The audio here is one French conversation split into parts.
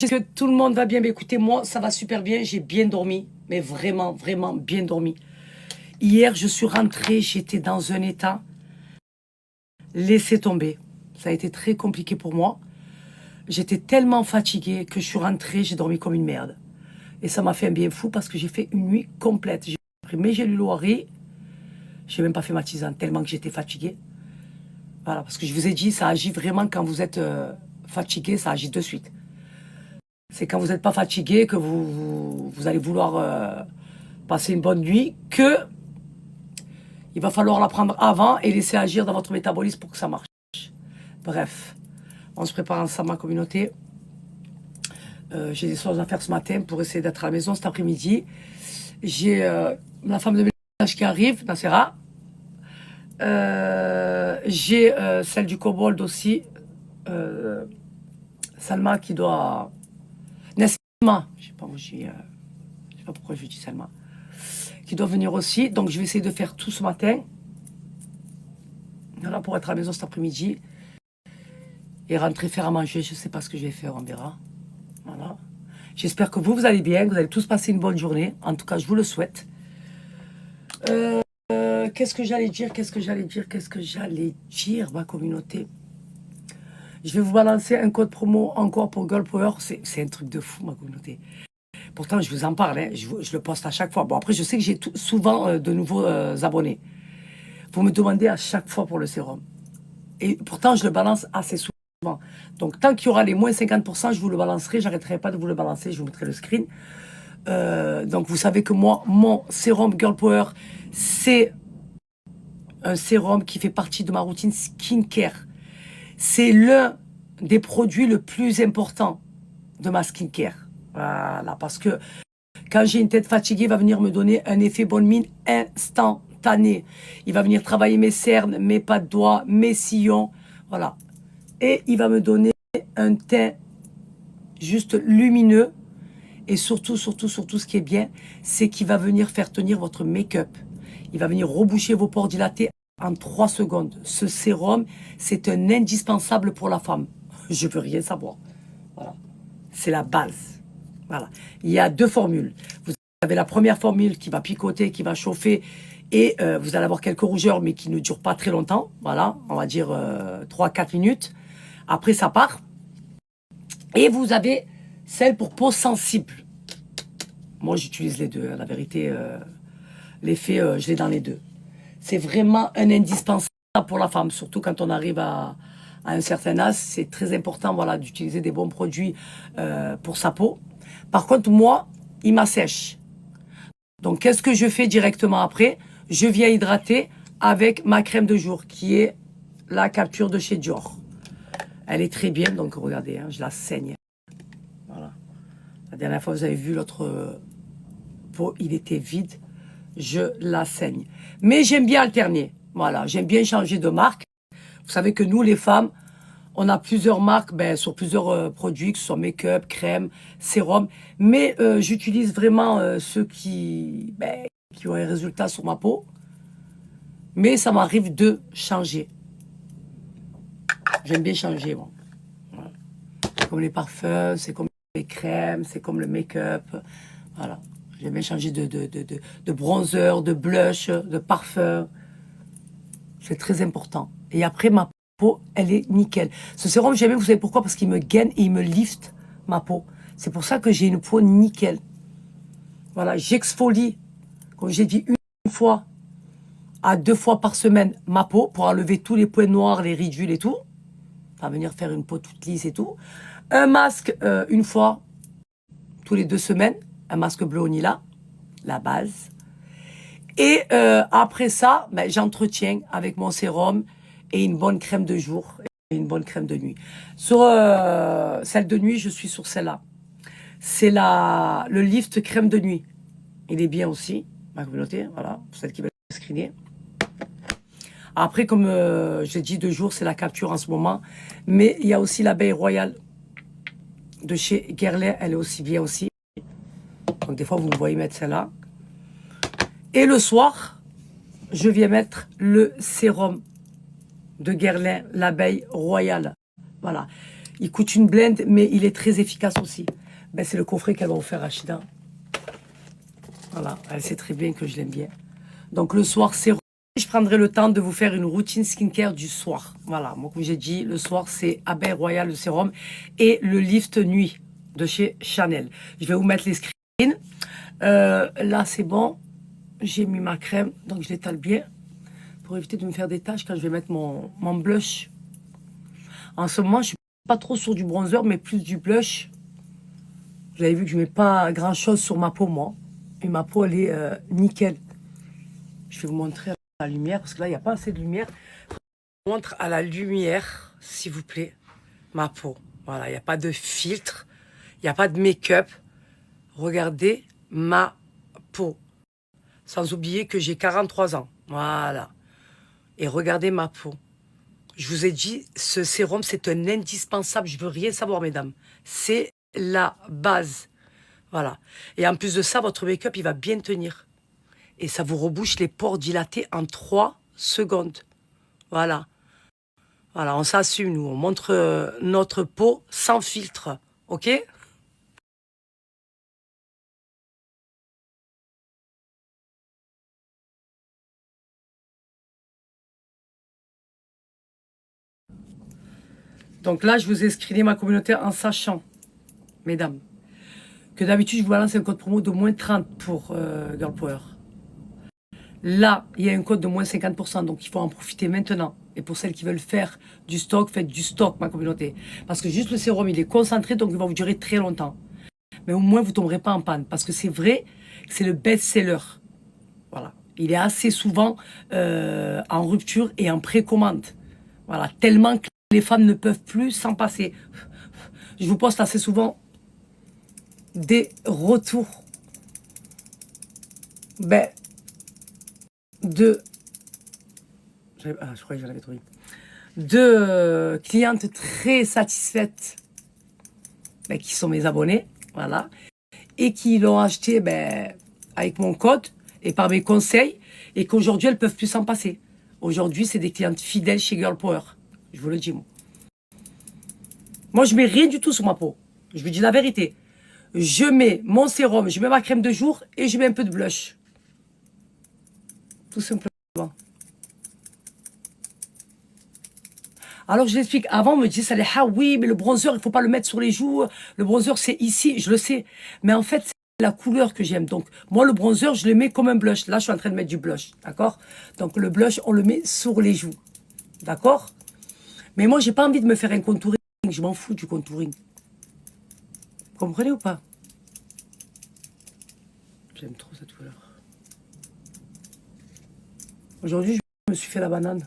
que tout le monde va bien. Mais écoutez, moi, ça va super bien. J'ai bien dormi. Mais vraiment, vraiment bien dormi. Hier, je suis rentrée. J'étais dans un état. Laissez tomber. Ça a été très compliqué pour moi. J'étais tellement fatiguée que je suis rentrée. J'ai dormi comme une merde. Et ça m'a fait un bien fou parce que j'ai fait une nuit complète. J'ai pris mes gélules Loiret. J'ai même pas fait ma tisane tellement que j'étais fatiguée. Voilà, parce que je vous ai dit, ça agit vraiment quand vous êtes fatigué, ça agit de suite. C'est quand vous n'êtes pas fatigué que vous allez vouloir passer une bonne nuit, que il va falloir la prendre avant et laisser agir dans votre métabolisme pour que ça marche. Bref, on se prépare ensemble, ma communauté. J'ai des choses à faire ce matin pour essayer d'être à la maison cet après-midi. J'ai la femme de ménage qui arrive, Nacera. J'ai celle du kobold aussi, Salma qui doit... Nesma, je sais pas où je sais pas pourquoi je dis Salma, qui doit venir aussi. Donc je vais essayer de faire tout ce matin. Voilà, pour être à la maison cet après-midi. Et rentrer faire à manger. Je sais pas ce que je vais faire, on verra. Voilà. J'espère que vous allez bien, que vous allez tous passer une bonne journée. En tout cas, je vous le souhaite. Qu'est-ce que j'allais dire, ma communauté? Je vais vous balancer un code promo encore pour Girl Power. C'est un truc de fou, ma communauté. Pourtant, je vous en parle, hein. Je le poste à chaque fois. Bon, après, je sais que j'ai souvent de nouveaux abonnés. Vous me demandez à chaque fois pour le sérum. Et pourtant, je le balance assez souvent. Donc, tant qu'il y aura les moins 50%, je vous le balancerai. J'arrêterai pas de vous le balancer. Je vous mettrai le screen. Donc, vous savez que moi, mon sérum Girl Power, c'est un sérum qui fait partie de ma routine skincare. C'est l'un des produits le plus important de ma skincare. Voilà, parce que quand j'ai une tête fatiguée, il va venir me donner un effet bonne mine instantané. Il va venir travailler mes cernes, mes pas de doigts, mes sillons. Voilà. Et il va me donner un teint juste lumineux. Et surtout, ce qui est bien, c'est qu'il va venir faire tenir votre make-up. Il va venir reboucher vos pores dilatés en 3 secondes. Ce sérum, c'est un indispensable pour la femme. Je veux rien savoir. Voilà. C'est la base. Voilà. Il y a 2 formules. Vous avez la première formule qui va picoter, qui va chauffer, et vous allez avoir quelques rougeurs, mais qui ne durent pas très longtemps. Voilà, on va dire 3-4 minutes. Après, ça part. Et vous avez celle pour peau sensible. Moi, j'utilise les deux. La vérité, l'effet, je l'ai dans les deux. C'est vraiment un indispensable pour la femme, surtout quand on arrive à un certain âge. C'est très important, voilà, d'utiliser des bons produits pour sa peau. Par contre, moi, il m'assèche. Donc, qu'est-ce que je fais directement après? Je viens hydrater avec ma crème de jour, qui est la Capture de chez Dior. Elle est très bien, donc regardez, hein, je la saigne. Voilà. La dernière fois, vous avez vu l'autre pot, il était vide. Je la saigne. Mais j'aime bien alterner. Voilà, j'aime bien changer de marque. Vous savez que nous, les femmes, on a plusieurs marques sur plusieurs produits, que ce soit make-up, crème, sérum. Mais j'utilise vraiment ceux qui ont un résultat sur ma peau. Mais ça m'arrive de changer. J'aime bien changer, bon. Voilà. C'est comme les parfums, c'est comme les crèmes, c'est comme le make-up. Voilà. J'aime bien changer de bronzer, de blush, de parfum. C'est très important. Et après, ma peau, elle est nickel. Ce sérum, j'aime bien, vous savez pourquoi? Parce qu'il me gaine et il me lift ma peau. C'est pour ça que j'ai une peau nickel. Voilà, j'exfolie, comme j'ai dit, une fois à 2 fois par semaine ma peau pour enlever tous les points noirs, les ridules et tout. Enfin, venir faire une peau toute lisse et tout. Un masque une fois tous les 2 semaines. Un masque bleu au Nila, la base. Et après ça, j'entretiens avec mon sérum et une bonne crème de jour et une bonne crème de nuit. Sur celle de nuit, je suis sur celle-là. C'est le Lift crème de nuit. Il est bien aussi, ma communauté, voilà, pour celle qui veut screener. Après, comme j'ai dit, 2 jours, c'est la Capture en ce moment. Mais il y a aussi l'abeille royale de chez Guerlain, elle est aussi bien aussi. Donc des fois, vous me voyez mettre celle-là. Et le soir, je viens mettre le sérum de Guerlain, l'abeille royale. Voilà. Il coûte une blinde, mais il est très efficace aussi. Ben, c'est le coffret qu'elle va offrir à Rachida. Voilà, elle sait très bien que je l'aime bien. Donc le soir, c'est... Je prendrai le temps de vous faire une routine skincare du soir. Voilà, moi comme j'ai dit, le soir, c'est Abeille Royal, le sérum, et le Lift Nuit de chez Chanel. Je vais vous mettre les screens. Là, c'est bon. J'ai mis ma crème, donc je l'étale bien pour éviter de me faire des taches quand je vais mettre mon blush. En ce moment, je suis pas trop sur du bronzer, mais plus du blush. Vous avez vu que je mets pas grand chose sur ma peau, moi. Et ma peau, elle est nickel. Je vais vous montrer à la lumière, parce que là, il n'y a pas assez de lumière. Je vous montre à la lumière, s'il vous plaît, ma peau. Voilà, il n'y a pas de filtre, il n'y a pas de make-up. Regardez ma peau. Sans oublier que j'ai 43 ans. Voilà. Et regardez ma peau. Je vous ai dit, ce sérum, c'est un indispensable. Je veux rien savoir, mesdames. C'est la base. Voilà. Et en plus de ça, votre make-up, il va bien tenir. Et ça vous rebouche les pores dilatés en 3 secondes. Voilà. Voilà, on s'assume, nous. On montre notre peau sans filtre. OK? Donc là, je vous ai screené ma communauté en sachant, mesdames, que d'habitude, je vous balance un code promo de moins 30 pour Girl Power. Là, il y a un code de moins 50%, donc il faut en profiter maintenant. Et pour celles qui veulent faire du stock, faites du stock, ma communauté. Parce que juste le sérum, il est concentré, donc il va vous durer très longtemps. Mais au moins, vous ne tomberez pas en panne. Parce que c'est vrai que c'est le best-seller. Voilà. Il est assez souvent en rupture et en précommande. Voilà. Tellement que les femmes ne peuvent plus s'en passer. Je vous poste assez souvent des retours ben, de... je crois que j'en avais trouvé. De clientes très satisfaites ben, qui sont mes abonnés. Voilà. Et qui l'ont acheté ben, avec mon code et par mes conseils, et qu'aujourd'hui, elles ne peuvent plus s'en passer. Aujourd'hui, c'est des clientes fidèles chez Girl Power. Je vous le dis, moi. Moi, je mets rien du tout sur ma peau. Je vous dis la vérité. Je mets mon sérum, je mets ma crème de jour et je mets un peu de blush. Tout simplement. Alors, je l'explique. Avant, on me disait, ça allait, ah oui, mais le bronzer, il ne faut pas le mettre sur les joues. Le bronzer, c'est ici, je le sais. Mais en fait, la couleur que j'aime. Donc, moi, le bronzer, je le mets comme un blush. Là, je suis en train de mettre du blush, d'accord? Donc, le blush, on le met sur les joues, d'accord? Mais moi, j'ai pas envie de me faire un contouring. Je m'en fous du contouring. Vous comprenez ou pas? J'aime trop cette couleur. Aujourd'hui, je me suis fait la banane.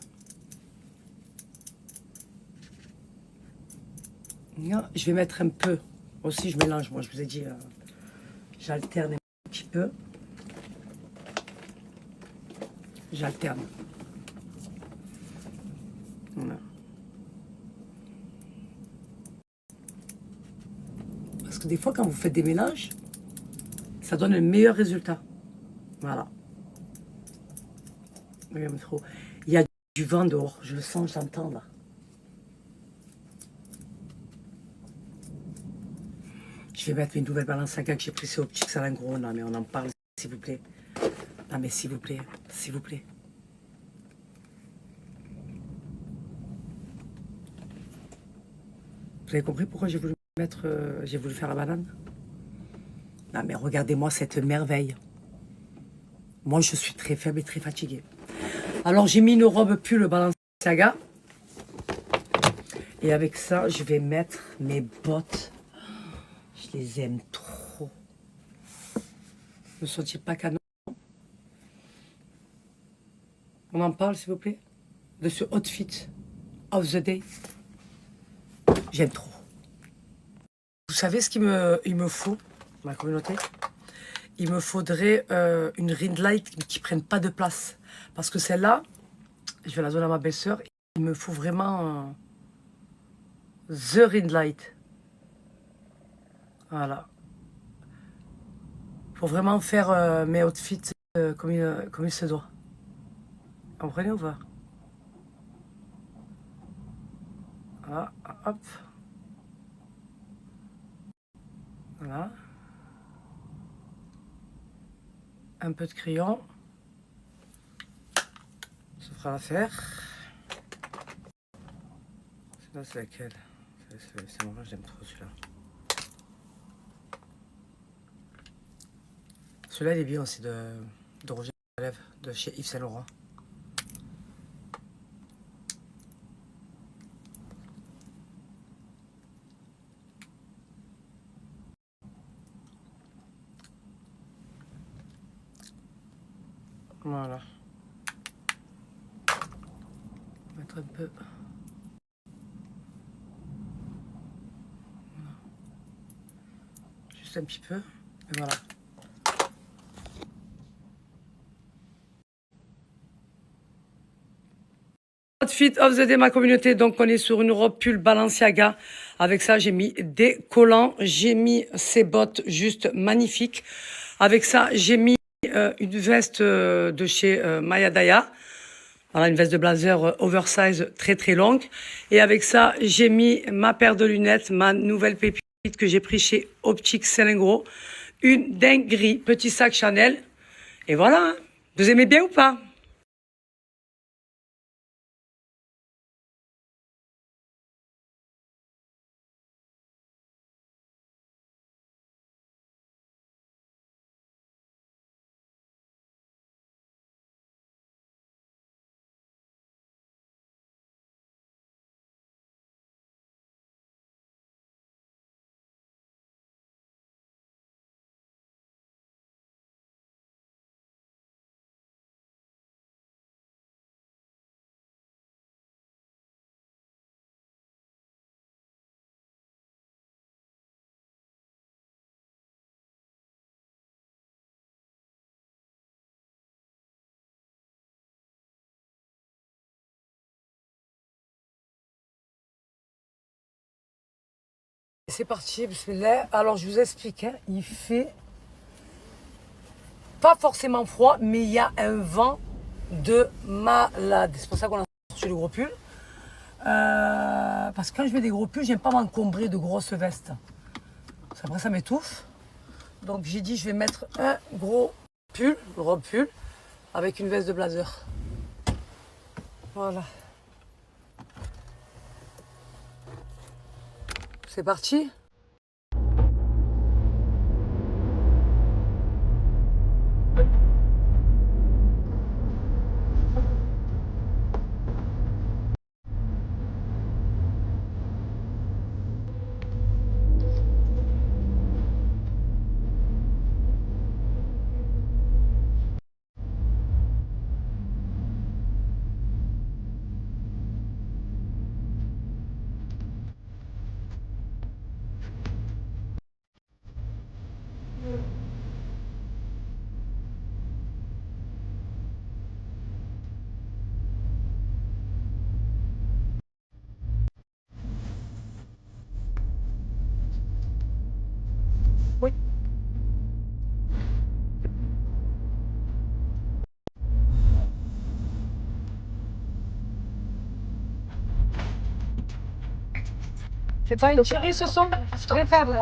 Je vais mettre un peu. Aussi, je mélange. Moi, je vous ai dit, j'alterne un petit peu. J'alterne. Voilà. Parce que des fois, quand vous faites des mélanges, ça donne un meilleur résultat. Voilà. Il y a du vent dehors. Je le sens, je l'entends là. Je vais mettre mes nouvelles Balenciaga que j'ai pris au petit Salingro. Non, mais on en parle, s'il vous plaît. Non, mais s'il vous plaît, s'il vous plaît. Vous avez compris pourquoi j'ai voulu mettre, j'ai voulu faire la banane? Non, mais regardez-moi cette merveille. Moi, je suis très faible et très fatiguée. Alors, j'ai mis une robe pull Balenciaga. Et avec ça, je vais mettre mes bottes. Je les aime trop. Ne sont-ils pas canon? On en parle, s'il vous plaît? De ce outfit of the day. J'aime trop. Vous savez ce qu'il me faut, ma communauté? Il me faudrait une ring light qui ne prenne pas de place. Parce que celle-là, je vais la donner à ma belle-sœur. Il me faut vraiment the ring light. Voilà. Pour vraiment faire mes outfits comme il se doit. Vous comprenez ou pas? Voilà, hop. Voilà. Un peu de crayon. Ça fera l'affaire. Là, c'est laquelle? C'est moi, j'aime trop celui-là. Celui-là, il est bien aussi de Roger Lèvres, de chez Yves Saint Laurent. Voilà. Mettre un peu. Voilà. Juste un petit peu. Et voilà. Outfit of the day, ma communauté. Donc, on est sur une robe pull Balenciaga. Avec ça, j'ai mis des collants. J'ai mis ces bottes juste magnifiques. Avec ça, j'ai mis une veste de chez Maya Daya. Voilà, une veste de blazer oversize très très longue. Et avec ça, j'ai mis ma paire de lunettes, ma nouvelle pépite que j'ai pris chez Optique Selengro. Une dinguerie, petit sac Chanel. Et voilà, hein. Vous aimez bien ou pas? C'est parti, bismillah. Alors, je vous explique, hein, il fait pas forcément froid, mais il y a un vent de malade. C'est pour ça qu'on a sorti le gros pull. Parce que quand je mets des gros pulls, j'aime pas m'encombrer de grosses vestes. Parce qu'après, ça m'étouffe. Donc, j'ai dit, je vais mettre un gros pull, robe pull, avec une veste de blazer. Voilà. C'est parti. Oui. C'est pas une chérie ce son? Très faible.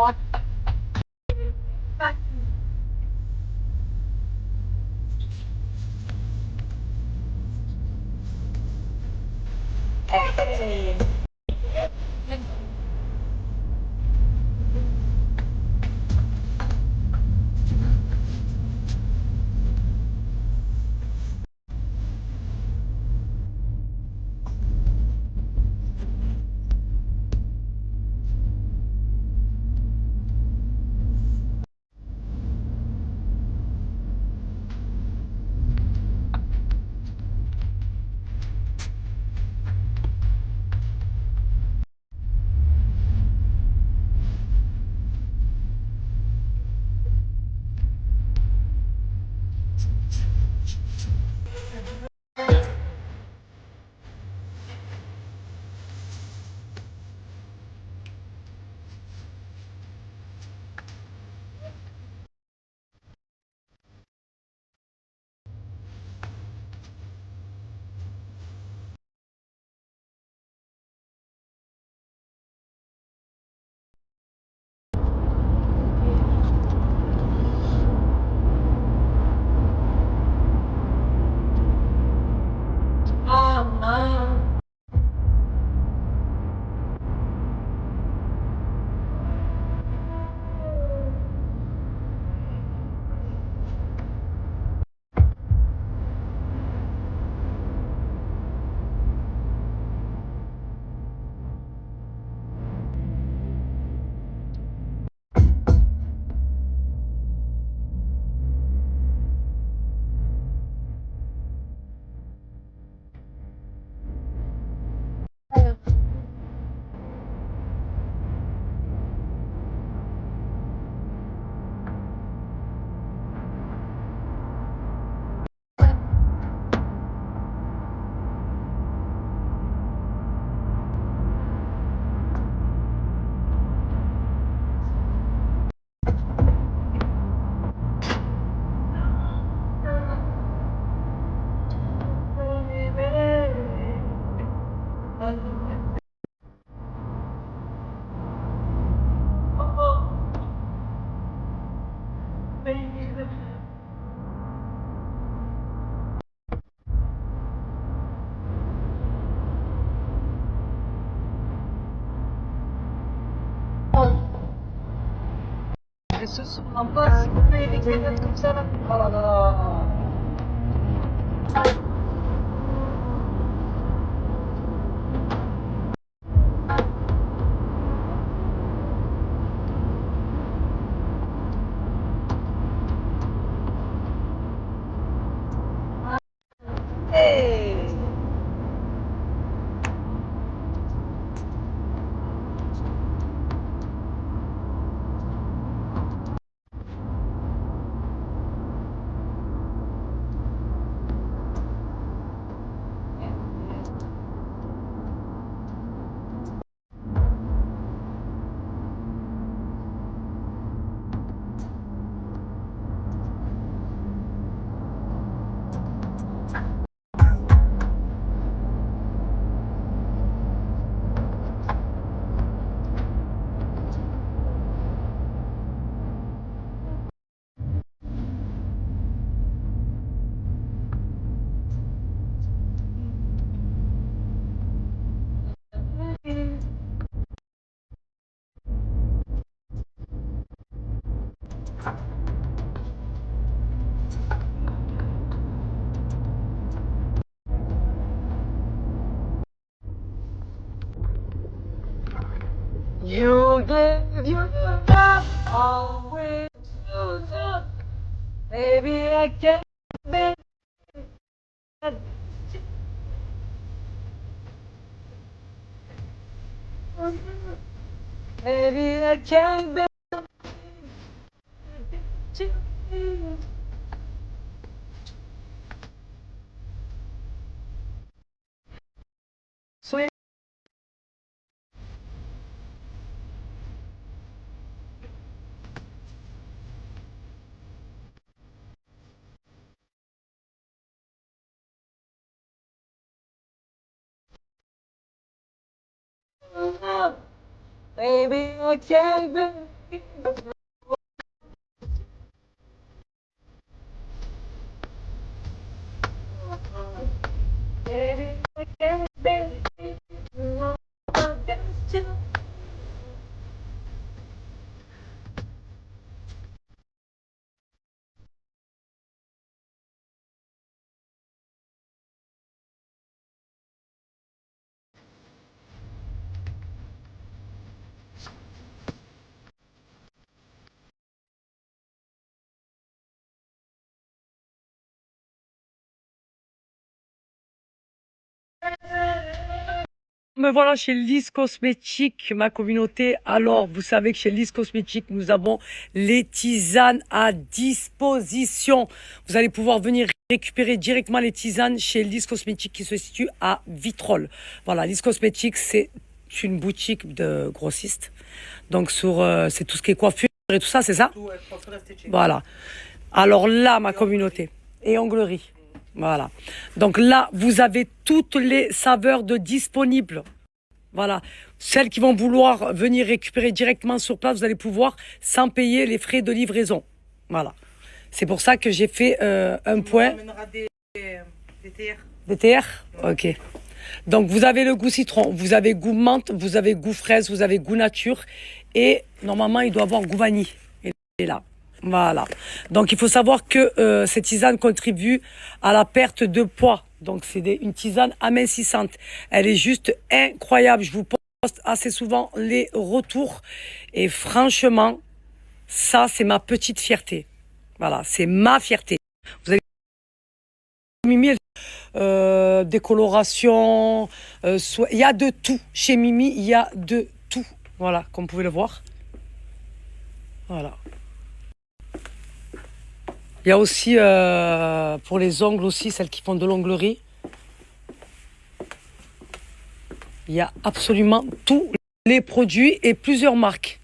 Et ce sont en passe, mais comme ça là. Oh là là. Hey. You gave your love always to the maybe I can't be maybe I can't be sweet. Maybe I can't be maybe I can't be Me voilà chez Lys Cosmétique, ma communauté. Alors, vous savez que chez Lys Cosmétique, nous avons les tisanes à disposition. Vous allez pouvoir venir récupérer directement les tisanes chez Lys Cosmétique qui se situe à Vitrolles. Voilà, Lys Cosmétique, c'est une boutique de grossistes. Donc, c'est tout ce qui est coiffure et tout ça, c'est ça? Tout, voilà. Alors là, ma communauté, et onglerie. Voilà. Donc là, vous avez toutes les saveurs de disponibles. Voilà. Celles qui vont vouloir venir récupérer directement sur place, vous allez pouvoir sans payer les frais de livraison. Voilà. C'est pour ça que j'ai fait un point. On amènera des TR. Des TR? Ok. Donc vous avez le goût citron, vous avez goût menthe, vous avez goût fraise, vous avez goût nature. Et normalement, il doit avoir goût vanille. Il est là. Voilà. Donc, il faut savoir que cette tisane contribue à la perte de poids. Donc, c'est une tisane amincissante. Elle est juste incroyable. Je vous poste assez souvent les retours. Et franchement, ça, c'est ma petite fierté. Voilà, c'est ma fierté. Vous avez Mimi, décoloration, il y a de tout. Chez Mimi, il y a de tout. Voilà, comme vous pouvez le voir. Voilà. Il y a aussi, pour les ongles aussi, celles qui font de l'onglerie. Il y a absolument tous les produits et plusieurs marques.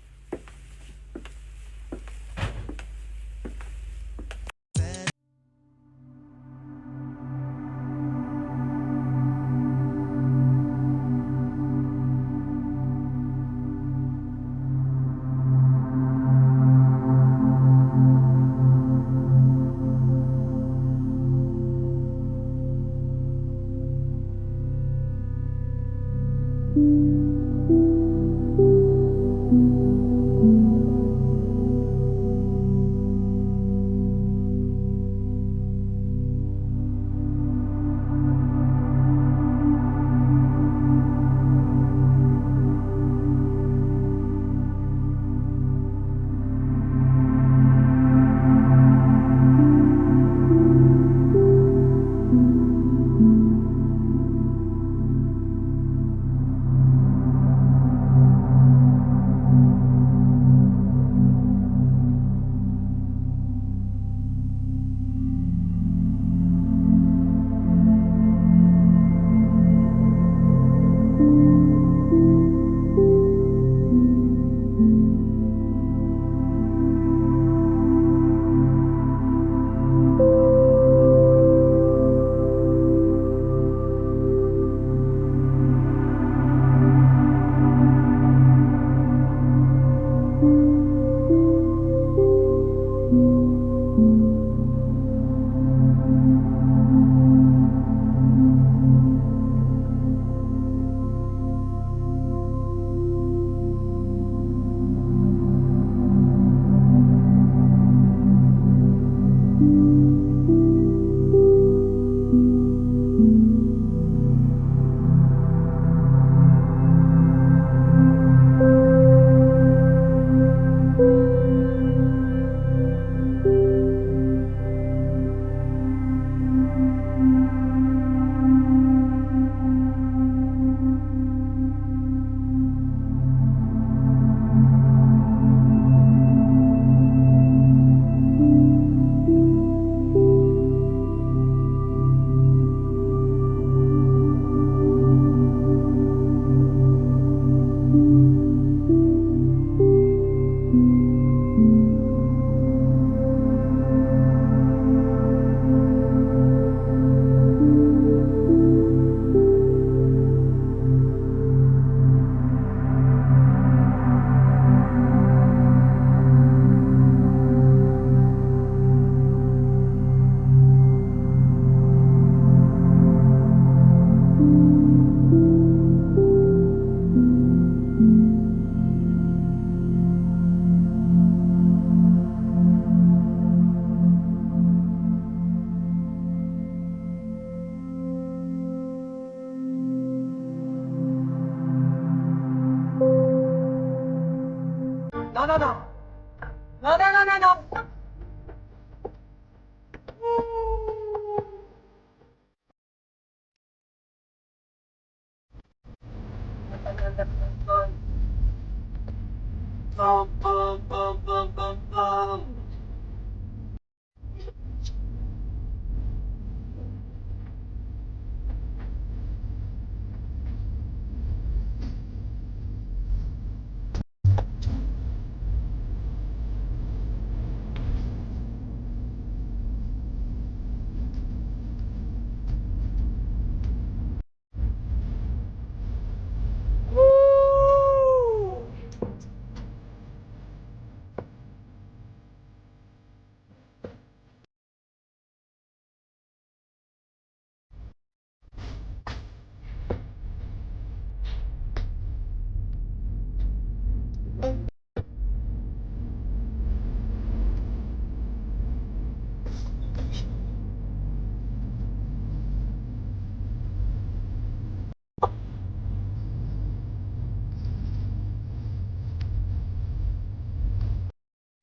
Non, non, non, non, non.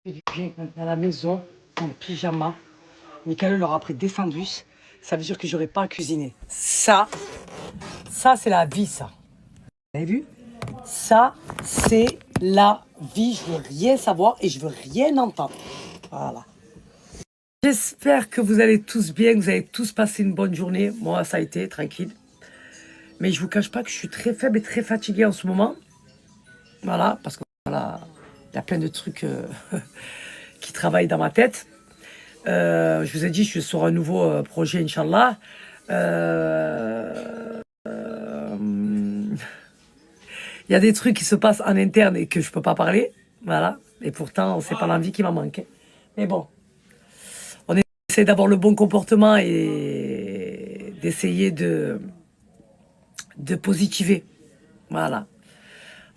Je viens à la maison en pyjama. Michael leur a pris des sandwichs. Ça veut dire que j'aurais pas à cuisiner. Ça c'est la vie, ça. Vous avez vu? Ça, c'est la vie. Je veux rien savoir et je veux rien entendre. Voilà. J'espère que vous allez tous bien, que vous allez tous passer une bonne journée. Moi, ça a été tranquille. Mais je vous cache pas que je suis très faible et très fatiguée en ce moment. Voilà, parce que voilà, il y a plein de trucs qui travaillent dans ma tête. Je vous ai dit, je suis sur un nouveau projet, Inch'Allah. Il y a des trucs qui se passent en interne et que je peux pas parler. Voilà. Et pourtant, c'est pas l'envie qui m'en manque. Mais bon, on essaie d'avoir le bon comportement et d'essayer de positiver. Voilà.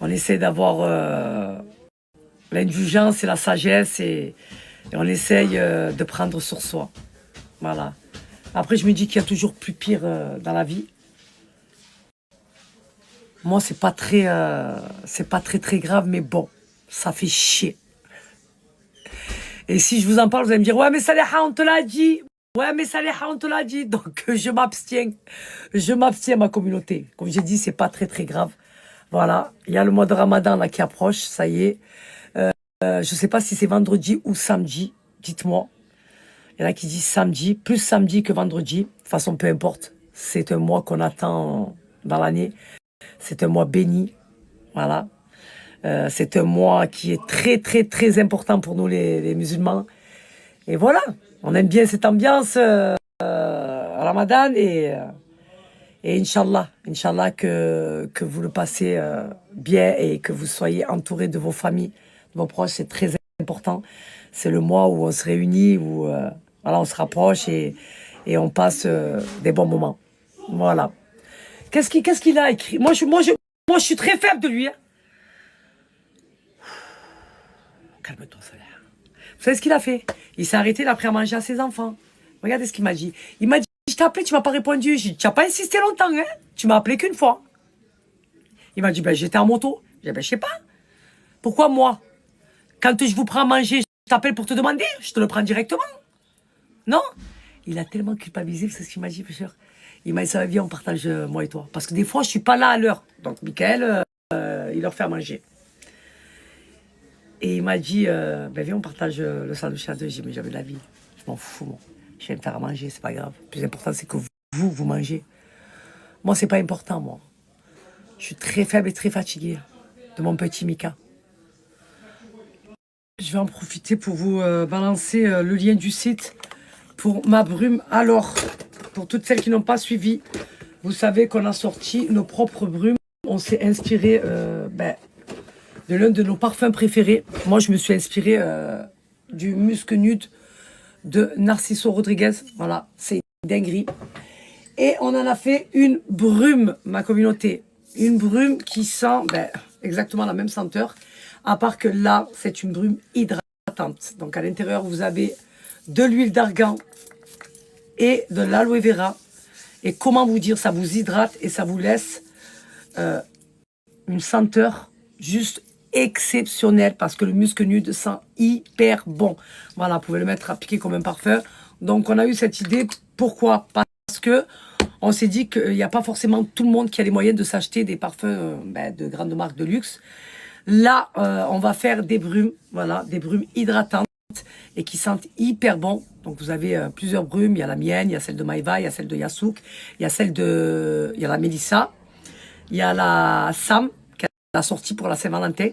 On essaie d'avoir l'indulgence et la sagesse et on essaye de prendre sur soi. Voilà. Après, je me dis qu'il y a toujours plus pire dans la vie. Moi, c'est pas très grave, mais bon, ça fait chier. Et si je vous en parle, vous allez me dire, ouais, mais Saleha, on te l'a dit. Ouais, mais Saleha, on te l'a dit. Donc, je m'abstiens. Je m'abstiens, ma communauté. Comme j'ai dit, c'est pas très grave. Voilà. Il y a le mois de Ramadan là qui approche. Ça y est. Je sais pas si c'est vendredi ou samedi. Dites-moi. Il y en a qui disent samedi. Plus samedi que vendredi. De toute façon, peu importe. C'est un mois qu'on attend dans l'année. C'est un mois béni. Voilà. C'est un mois qui est très important pour nous les musulmans. Et voilà. On aime bien cette ambiance Ramadan et Inch'Allah que vous le passez bien et que vous soyez entouré de vos familles, de vos proches. C'est très important. C'est le mois où on se réunit, où voilà, on se rapproche et on passe des bons moments. Voilà. Qu'est-ce qu'il a écrit? Moi, je suis très faible de lui. Hein. Calme-toi, Solaire. Vous savez ce qu'il a fait? Il s'est arrêté, il a pris à manger à ses enfants. Regardez ce qu'il m'a dit. Il m'a dit, je t'ai appelé, tu m'as pas répondu. J'ai dit, tu n'as pas insisté longtemps, hein? Tu m'as appelé qu'une fois. Il m'a dit, ben, j'étais en moto. J'ai dit, ben, je sais pas. Pourquoi moi? Quand je vous prends à manger, je t'appelle pour te demander, je te le prends directement. Non? Il a tellement culpabilisé, c'est ce qu'il m'a dit, bien sûr. Il m'a dit, ça va bien, on partage, moi et toi. Parce que des fois, je suis pas là à l'heure. Donc, Michael, il leur fait à manger. Et il m'a dit, ben viens, on partage le sandwich à deux. J'ai dit, mais j'avais de la vie. Je m'en fous, moi. Je viens me faire à manger, c'est pas grave. Le plus important, c'est que vous mangez. Moi, c'est pas important, moi. Je suis très faible et très fatiguée de mon petit Mika. Je vais en profiter pour vous balancer le lien du site pour ma brume. Alors, pour toutes celles qui n'ont pas suivi, vous savez qu'on a sorti nos propres brumes. On s'est inspiré de l'un de nos parfums préférés. Moi, je me suis inspiré du Musc Nude de Narciso Rodriguez. Voilà, c'est une dinguerie. Et on en a fait une brume, ma communauté. Une brume qui sent exactement la même senteur, à part que là, c'est une brume hydratante. Donc à l'intérieur, vous avez de l'huile d'argan et de l'aloe vera. Et comment vous dire, ça vous hydrate et ça vous laisse une senteur juste exceptionnel parce que le musc nude sent hyper bon. Voilà, vous pouvez le mettre à piquer comme un parfum. Donc, on a eu cette idée. Pourquoi? Parce que on s'est dit qu'il n'y a pas forcément tout le monde qui a les moyens de s'acheter des parfums de grandes marques de luxe. Là, on va faire des brumes, voilà, des brumes hydratantes et qui sentent hyper bon. Donc, vous avez plusieurs brumes. Il y a la mienne, il y a celle de Maïva, il y a celle de Yasouk, il y a celle de... Il y a la Mélissa, il y a la Sam, qui a sorti pour la Saint-Valentin.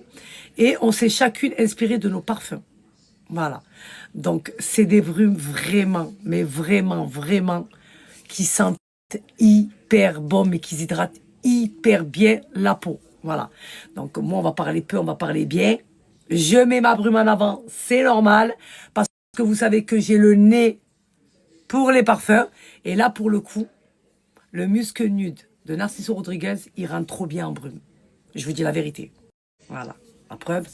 Et on s'est chacune inspiré de nos parfums. Voilà. Donc, c'est des brumes vraiment, mais vraiment, vraiment, qui sentent hyper bon, mais qui hydratent hyper bien la peau. Voilà. Donc, moi, on va parler peu, on va parler bien. Je mets ma brume en avant, c'est normal, parce que vous savez que j'ai le nez pour les parfums. Et là, pour le coup, le musc nude de Narciso Rodriguez, il rentre trop bien en brume. Je vous dis la vérité. Voilà. La preuve,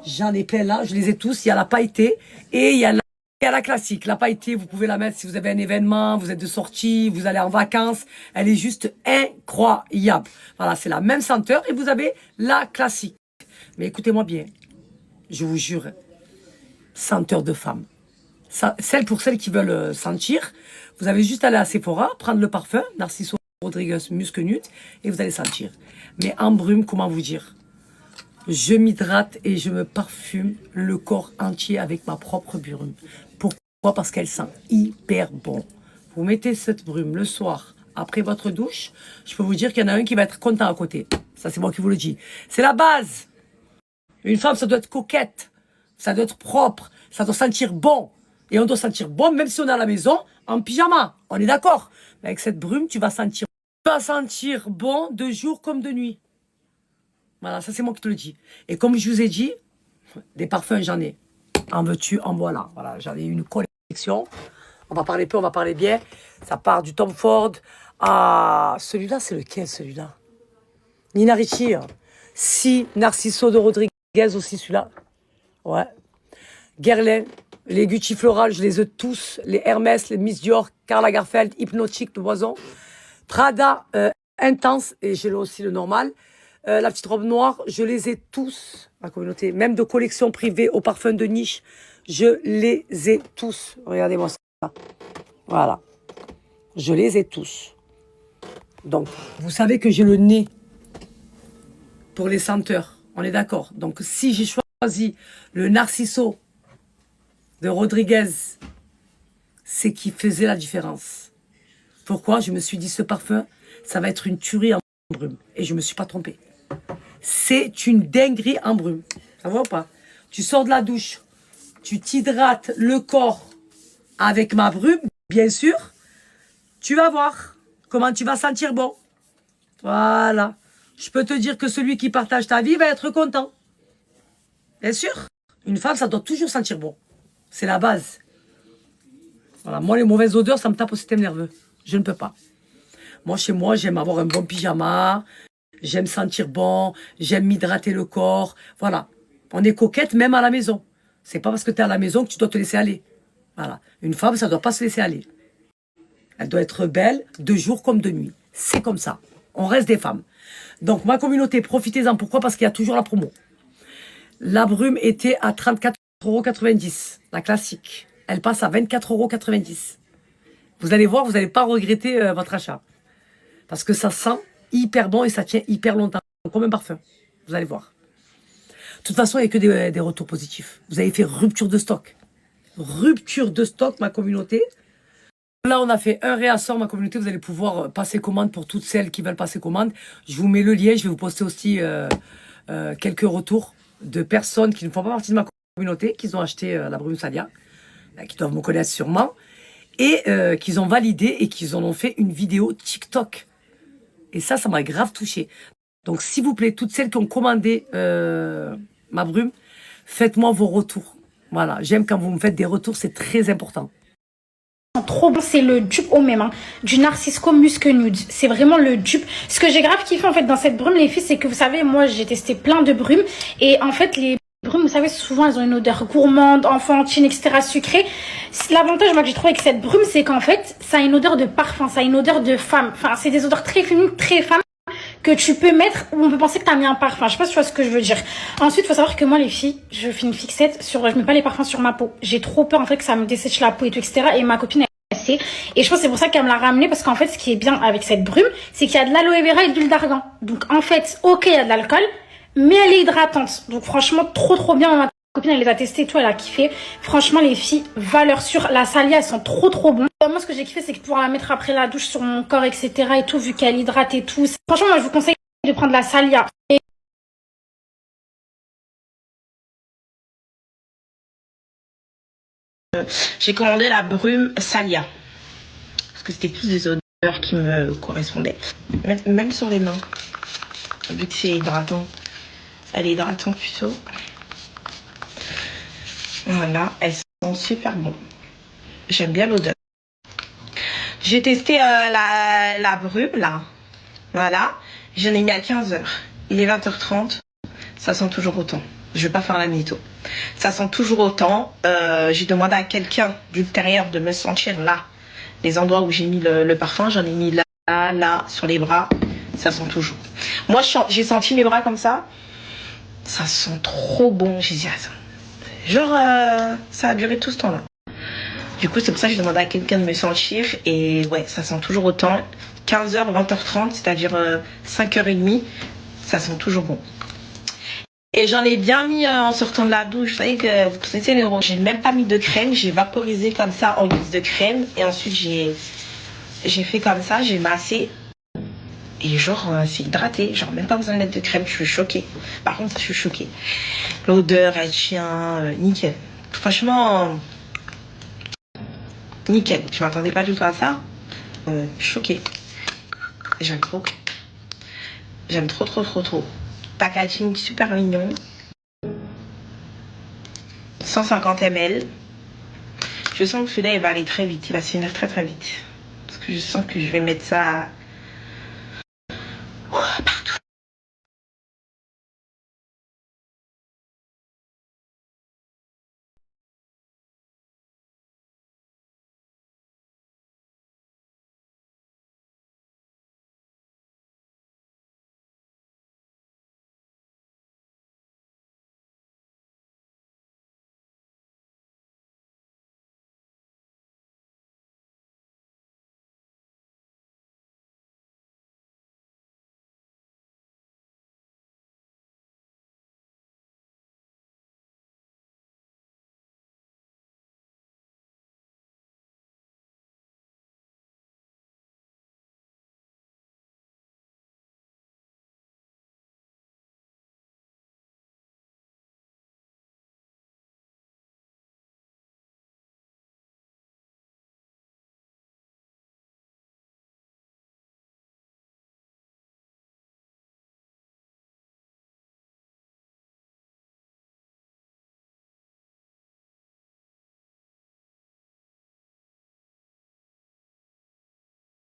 j'en ai plein là, je les ai tous. Il y a la pailletée et il y a la classique. La pailletée, vous pouvez la mettre si vous avez un événement, vous êtes de sortie, vous allez en vacances. Elle est juste incroyable. Voilà, c'est la même senteur et vous avez la classique. Mais écoutez-moi bien. Je vous jure, senteur de femme. Pour celles qui veulent sentir, vous avez juste à aller à Sephora, prendre le parfum, Narciso Rodriguez Musc Nude, et vous allez sentir. Mais en brume, comment vous dire? Je m'hydrate et je me parfume le corps entier avec ma propre brume. Pourquoi? Parce qu'elle sent hyper bon. Vous mettez cette brume le soir, après votre douche, je peux vous dire qu'il y en a un qui va être content à côté. Ça, c'est moi qui vous le dis. C'est la base. Une femme, ça doit être coquette, ça doit être propre, ça doit sentir bon. Et on doit sentir bon même si on est à la maison en pyjama. On est d'accord? Mais avec cette brume, tu vas sentir bon de jour comme de nuit. Voilà, ça c'est moi qui te le dis. Et comme je vous ai dit, des parfums, j'en ai. En veux-tu, en voilà. Voilà, j'en ai une collection. On va parler peu, on va parler bien. Ça part du Tom Ford à... Celui-là, c'est lequel, celui-là? Nina Ricci. Si, Narciso de Rodriguez aussi, celui-là. Ouais. Guerlain, les Gucci Floral, je les ai tous. Les Hermès, les Miss Dior, Karl Lagerfeld, Hypnotique, le Boison. Prada, Intense, et j'ai aussi le normal. La petite robe noire, je les ai tous, ma communauté. Même de collection privée au parfum de niche, je les ai tous. Regardez-moi ça. Voilà. Je les ai tous. Donc, vous savez que j'ai le nez pour les senteurs. On est d'accord. Donc, si j'ai choisi le Narciso de Rodriguez, c'est qui faisait la différence. Pourquoi? Je me suis dit, ce parfum, ça va être une tuerie en brume. Et je ne me suis pas trompée. C'est une dinguerie en brume. Ça va ou pas? Tu sors de la douche, tu t'hydrates le corps avec ma brume, bien sûr. Tu vas voir comment tu vas sentir bon. Voilà. Je peux te dire que celui qui partage ta vie va être content. Bien sûr. Une femme, ça doit toujours sentir bon. C'est la base. Voilà. Moi, les mauvaises odeurs, ça me tape au système nerveux. Je ne peux pas. Moi, chez moi, j'aime avoir un bon pyjama. J'aime sentir bon. J'aime m'hydrater le corps. Voilà. On est coquette même à la maison. C'est pas parce que tu es à la maison que tu dois te laisser aller. Voilà. Une femme, ça ne doit pas se laisser aller. Elle doit être belle de jour comme de nuit. C'est comme ça. On reste des femmes. Donc, ma communauté, profitez-en. Pourquoi? Parce qu'il y a toujours la promo. La brume était à 34,90 €. La classique. Elle passe à 24,90 €. Vous allez voir, vous n'allez pas regretter votre achat. Parce que ça sent hyper bon et ça tient hyper longtemps. Comme un parfum. Vous allez voir. De toute façon, il n'y a que des retours positifs. Vous avez fait rupture de stock. Rupture de stock, ma communauté. Là, on a fait un réassort, ma communauté. Vous allez pouvoir passer commande pour toutes celles qui veulent passer commande. Je vous mets le lien. Je vais vous poster aussi quelques retours de personnes qui ne font pas partie de ma communauté, qui ont acheté la brume Sadia, qui doivent me connaître sûrement, et qui ont validé et qui en ont fait une vidéo TikTok. Et ça m'a grave touché. Donc, s'il vous plaît, toutes celles qui ont commandé ma brume, faites-moi vos retours. Voilà, j'aime quand vous me faitent des retours, c'est très important. Trop bon, c'est le dupe au même, hein, du Narcisco Musc Nude. C'est vraiment le dupe. Ce que j'ai grave kiffé en fait dans cette brume, les filles, c'est que vous savez, moi j'ai testé plein de brumes et en fait les brumes, vous savez, souvent elles ont une odeur gourmande, enfantine, etc., sucrée. L'avantage moi que j'ai trouvé avec cette brume, c'est qu'en fait ça a une odeur de parfum, ça a une odeur de femme. Enfin, c'est des odeurs très féminines, très femmes que tu peux mettre où on peut penser que t'as mis un parfum. Je sais pas si tu vois ce que je veux dire. Ensuite, faut savoir que moi, les filles, je fais une fixette sur, je mets pas les parfums sur ma peau. J'ai trop peur, en fait, que ça me dessèche la peau et tout, etc. Et ma copine, elle sait. Et je pense que c'est pour ça qu'elle me l'a ramené, parce qu'en fait, ce qui est bien avec cette brume, c'est qu'il y a de l'aloe vera et de l'huile d'argan. Donc, en fait, ok, il y a de l'alcool, mais elle est hydratante. Donc, franchement, trop bien. Ma copine, elle les a testés et tout, elle a kiffé. Franchement, les filles, valeur sûre. La salia, elles sont trop bon. Moi, ce que j'ai kiffé, c'est que pouvoir la mettre après la douche sur mon corps, etc. et tout, vu qu'elle hydrate et tout. Franchement, moi, je vous conseille de prendre la salia. Et j'ai commandé la brume Salia. Parce que c'était plus des odeurs qui me correspondaient. Même sur les mains. Vu que c'est hydratant. Elle est hydratante plutôt. Voilà, elles sont super bonnes. J'aime bien l'odeur. J'ai testé la brume là. Voilà. J'en ai mis à 15h. Il est 20h30. Ça sent toujours autant. Je vais pas faire la mytho. Ça sent toujours autant. J'ai demandé à quelqu'un d'ultérieur de me sentir là. Les endroits où j'ai mis le parfum, j'en ai mis là, sur les bras. Ça sent toujours. Moi, j'ai senti mes bras comme ça. Ça sent trop bon. J'ai dit, attends. Genre, ça a duré tout ce temps-là. Du coup, c'est pour ça que j'ai demandé à quelqu'un de me sentir. Et ouais, ça sent toujours autant. 15h, 20h30, c'est-à-dire 5h30, ça sent toujours bon. Et j'en ai bien mis en sortant de la douche. Vous savez que vous connaissez les ronds. J'ai même pas mis de crème. J'ai vaporisé comme ça en guise de crème. Et ensuite, j'ai fait comme ça. J'ai massé. Et genre, c'est hydraté. Genre, même pas besoin de mettre de crème. Je suis choquée. Par contre, je suis choquée. L'odeur, elle tient nickel. Franchement, nickel. Je m'attendais pas du tout à ça. Choquée. J'aime trop. J'aime trop. Packaging super mignon. 150 ml. Je sens que celui-là, il va aller très vite. Il va se finir très vite. Parce que je sens que je vais mettre ça